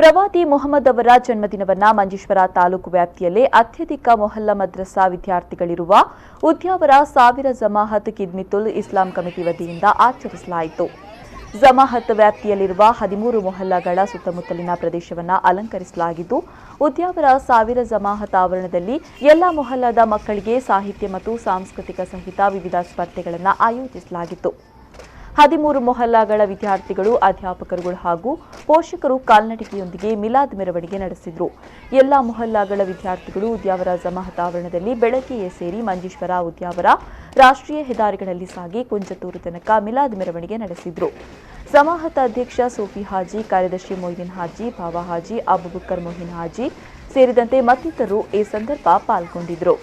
ಪ್ರವಾದಿ ಮೊಹಮ್ಮದ್ ಅವರ ಜನ್ಮದಿನವನ್ನ ಮಂಜೇಶ್ವರ ತಾಲೂಕು ವ್ಯಾಪ್ತಿಯಲ್ಲೇ ಅತ್ಯಧಿಕ ಮೊಹಲ್ಲಾ ಮದ್ರಸಾ ವಿದ್ಯಾರ್ಥಿಗಳಿರುವ ಉದ್ಯಾವರ ಸಾವಿರ ಜಮಾಅತ್ ಖಿದ್ಮತುಲ್ ಇಸ್ಲಾಂ ಕಮಿಟಿ ವತಿಯಿಂದ ಆಚರಿಸಲಾಯಿತು. ಜಮಾಅತ್ ವ್ಯಾಪ್ತಿಯಲ್ಲಿರುವ 13 ಮೊಹಲ್ಲಾಗಳ ಸುತ್ತಮುತ್ತಲಿನ ಪ್ರದೇಶವನ್ನು ಅಲಂಕರಿಸಲಾಗಿದ್ದು, ಉದ್ಯಾವರ ಸಾವಿರ ಜಮಾಅತ್ ಆವರಣದಲ್ಲಿ ಎಲ್ಲಾ ಮೊಹಲ್ಲಾದ ಮಕ್ಕಳಿಗೆ ಸಾಹಿತ್ಯ ಮತ್ತು ಸಾಂಸ್ಕೃತಿಕ ಸಹಿತ ವಿವಿಧ ಸ್ಪರ್ಧೆಗಳನ್ನು ಆಯೋಜಿಸಲಾಗಿತ್ತು. 13 ಮೊಹಲ್ಲಾಗಳ ವಿದ್ಯಾರ್ಥಿಗಳು, ಅಧ್ಯಾಪಕರುಗಳು ಹಾಗೂ ಪೋಷಕರು ಕಾಲ್ನಡಿಗೆಯೊಂದಿಗೆ ಮಿಲಾದ್ ಮೆರವಣಿಗೆ ನಡೆಸಿದರು. ಎಲ್ಲಾ ಮೊಹಲ್ಲಾಗಳ ವಿದ್ಯಾರ್ಥಿಗಳು ಉದ್ಯಾವರ ಜಮಾಅತ್ ಆವರಣದಲ್ಲಿ ಬೆಳಗ್ಗೆಯೇ ಸೇರಿ ಮಂಜೇಶ್ವರ ಉದ್ಯಾವರ ರಾಷ್ಟ್ರೀಯ ಹೆದ್ದಾರಿಗಳಲ್ಲಿ ಸಾಗಿ ಕುಂಜತೂರು ತನಕ ಮಿಲಾದ್ ಮೆರವಣಿಗೆ ನಡೆಸಿದರು. ಜಮಾಅತ್ ಅಧ್ಯಕ್ಷ ಸೂಫಿ ಹಾಜಿ, ಕಾರ್ಯದರ್ಶಿ ಮೊಯ್ದಿನ್ ಹಾಜಿ, ಬಾಬಾ ಹಾಜಿ, ಅಬುಬಕರ್ ಮೊಹಿನ್ ಹಾಜಿ ಸೇರಿದಂತೆ ಮತ್ತಿತರರು ಈ ಸಂದರ್ಭ ಪಾಲ್ಗೊಂಡಿದ್ದರು.